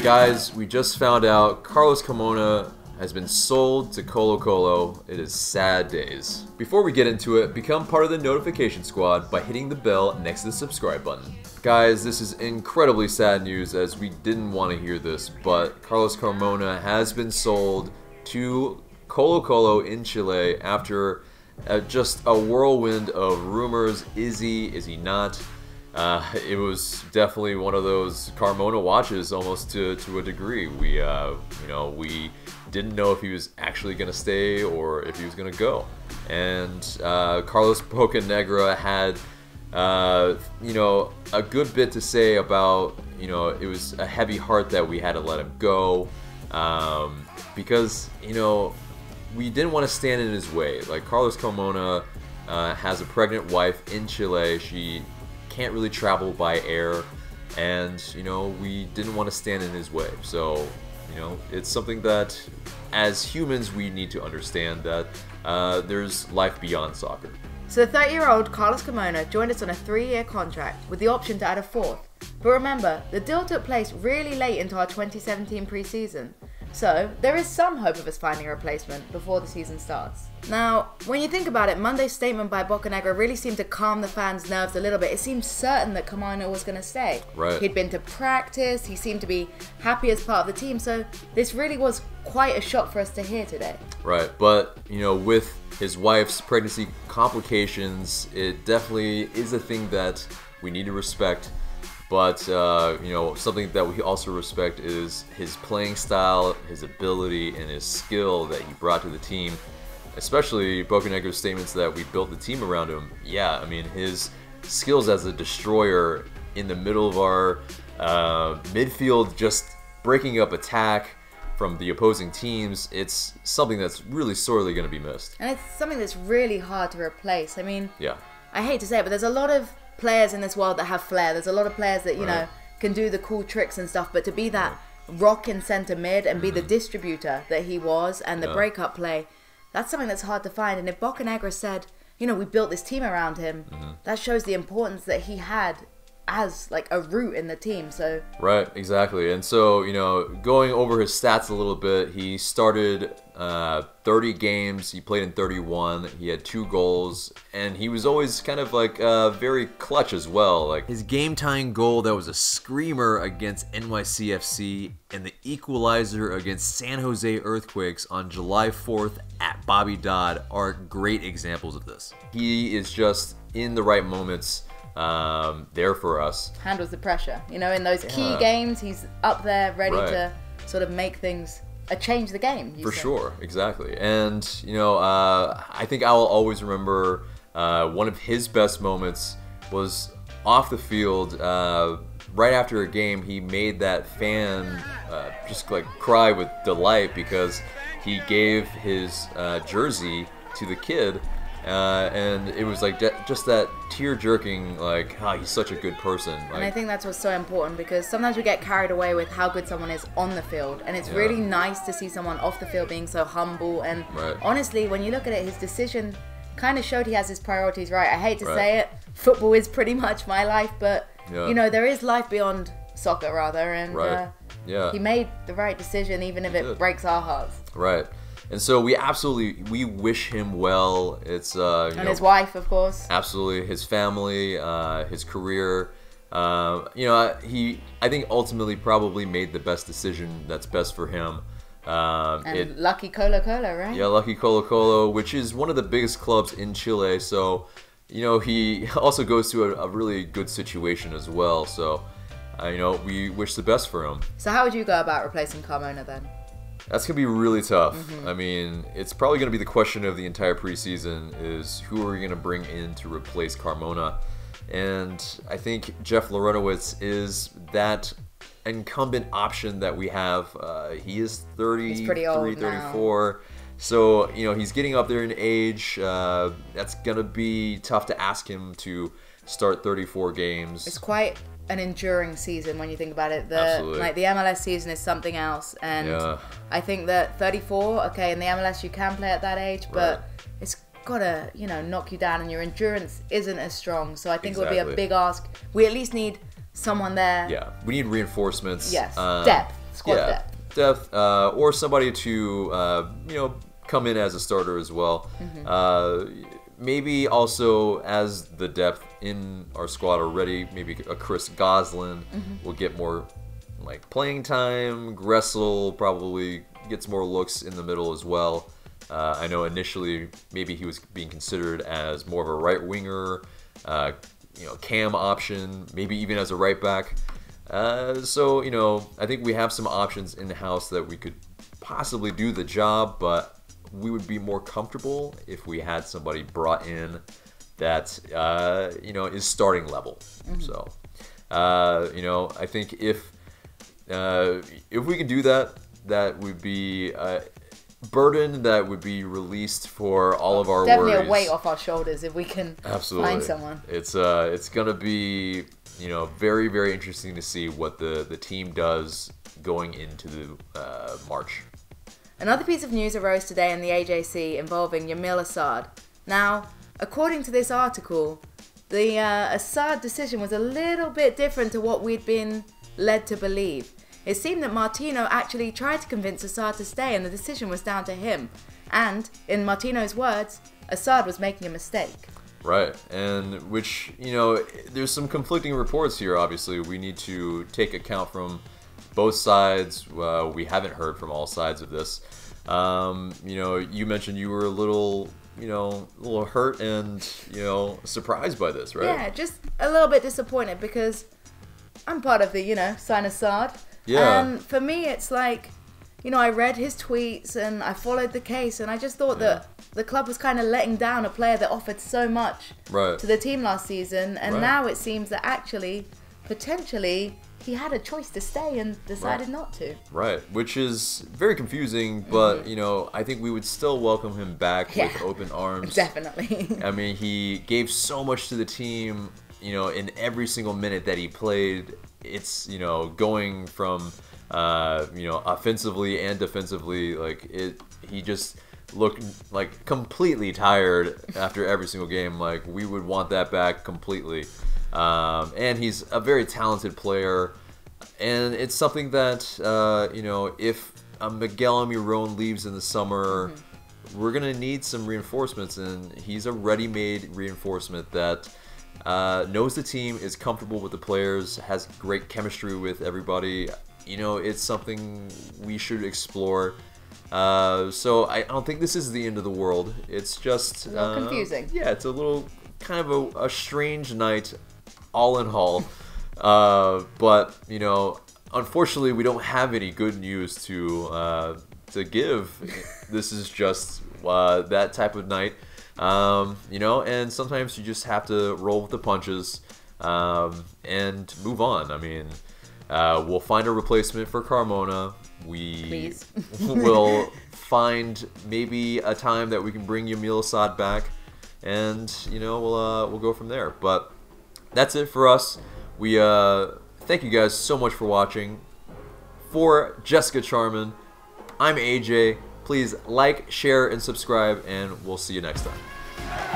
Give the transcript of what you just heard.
Guys, we just found out Carlos Carmona has been sold to Colo. It is sad days. Before we get into it, become part of the notification squad by hitting the bell next to the subscribe button. Guys, this is incredibly sad news as we didn't want to hear this, but Carlos Carmona has been sold to Colo in Chile after just a whirlwind of rumors. Is he not? It was definitely one of those Carmona watches almost to a degree. We we didn't know if he was actually going to stay or if he was going to go. And Carlos Bocanegra had a good bit to say about, it was a heavy heart that we had to let him go because, we didn't want to stand in his way. Like, Carlos Carmona has a pregnant wife in Chile. She can't really travel by air, and we didn't want to stand in his way. So it's something that as humans we need to understand that there's life beyond soccer. So the 30-year-old Carlos Carmona joined us on a 3-year contract with the option to add a 4th. But remember, the deal took place really late into our 2017 pre-season. So there is some hope of us finding a replacement before the season starts. Now, when you think about it, Monday's statement by Bocanegra really seemed to calm the fans' nerves a little bit. It seemed certain that Carmona was going to stay. Right. He'd been to practice, he seemed to be happy as part of the team, so this really was quite a shock for us to hear today. Right, but with his wife's pregnancy complications, it definitely is a thing that we need to respect. But, something that we also respect is his playing style, his ability, and his skill that he brought to the team. Especially Bocanegra's statements that we built the team around him. Yeah, I mean, his skills as a destroyer in the middle of our midfield, just breaking up attack from the opposing teams, it's something that's really sorely going to be missed. And it's something that's really hard to replace. I mean, yeah. I hate to say it, but there's a lot of players in this world that have flair. There's a lot of players that, Right. can do the cool tricks and stuff, but to be that rock in centre mid and be the distributor that he was and the breakup play, that's something that's hard to find. And if Bocanegra said, we built this team around him, that shows the importance that he had as like a root in the team. So right, exactly. And so going over his stats a little bit, he started 30 games, he played in 31, he had 2 goals, and he was always kind of like very clutch as well. Like his game-tying goal that was a screamer against NYCFC and the equalizer against San Jose Earthquakes on July 4th at Bobby Dodd are great examples of this. He is just in the right moments, there for us. Handles the pressure. In those key games, he's up there ready to sort of make things, change the game. For sure, exactly. And, I think I will always remember one of his best moments was off the field. Right after a game, he made that fan just like cry with delight because he gave his jersey to the kid. And it was like just that tear-jerking, like, he's such a good person. Like, and I think that's what's so important, because sometimes we get carried away with how good someone is on the field, and it's really nice to see someone off the field being so humble. And honestly, when you look at it, his decision kind of showed he has his priorities right. I hate to say it, football is pretty much my life, but there is life beyond soccer, rather, and he made the right decision, even if it breaks our hearts. Right. And so we wish him well. It's and his wife, of course. Absolutely, his family, his career. I think ultimately probably made the best decision that's best for him. And lucky Colo, right? Yeah, lucky Colo, which is one of the biggest clubs in Chile. So, he also goes to a really good situation as well. So, we wish the best for him. So how would you go about replacing Carmona then? That's going to be really tough. I mean, it's probably going to be the question of the entire preseason is who are we going to bring in to replace Carmona? And I think Jeff Lorenowitz is that incumbent option that we have. He is 33, 34. So, he's getting up there in age. That's going to be tough to ask him to start 34 games. It's quite an enduring season when you think about it. The MLS season is something else, and I think that 34, okay, in the MLS you can play at that age, but it's gotta knock you down, and your endurance isn't as strong. So I think it would be a big ask. We at least need someone there. Yeah, we need reinforcements. Yes, depth. Squad depth, or somebody to you know, come in as a starter as well. Maybe also as the depth in our squad already, maybe a Chris Goslin will get more like playing time. Gressel probably gets more looks in the middle as well. I know initially maybe he was being considered as more of a right winger, you know, cam option, maybe even as a right back. So, you know, I think we have some options in the house that we could possibly do the job, but we would be more comfortable if we had somebody brought in that, you know, is starting level. So, you know, I think if we could do that, that would be a burden that would be released for all of our definitely worries. A weight off our shoulders if we can find someone. It's gonna be, you know, very, very interesting to see what the team does going into the March. Another piece of news arose today in the AJC involving Yamil Asad. Now, according to this article, the Asad decision was a little bit different to what we'd been led to believe. It seemed that Martino actually tried to convince Asad to stay and the decision was down to him. And, in Martino's words, Asad was making a mistake. Right, and which, you know, there's some conflicting reports here, obviously. We need to take account from both sides. We haven't heard from all sides of this. You know, you mentioned you were a little, you know, a little hurt and, you know, surprised by this, right? Yeah, just a little bit disappointed because I'm part of the, you know, sign Asad. Yeah. And for me, it's like, you know, I read his tweets and I followed the case and I just thought that the club was kind of letting down a player that offered so much to the team last season. And now it seems that actually, potentially, he had a choice to stay and decided not to. Right, which is very confusing, but, you know, I think we would still welcome him back with open arms. Definitely. I mean, he gave so much to the team, you know, in every single minute that he played. It's, you know, going from, you know, offensively and defensively, like, he just looked, like, completely tired after every single game. Like, we would want that back completely. And he's a very talented player, and it's something that, you know, if Miguel Almiron leaves in the summer, we're going to need some reinforcements, and he's a ready-made reinforcement that knows the team, is comfortable with the players, has great chemistry with everybody. You know, it's something we should explore. So I don't think this is the end of the world. It's just a little confusing. Yeah, it's a little kind of a strange night, all in all. But you know, unfortunately, we don't have any good news to give. This is just that type of night. You know, and sometimes you just have to roll with the punches and move on. I mean, we'll find a replacement for Carmona. We will find maybe a time that we can bring Yamil Asad back, and you know, we'll go from there. But that's it for us. We thank you guys so much for watching. For Jessica Charman, I'm AJ. Please like, share, and subscribe, and we'll see you next time.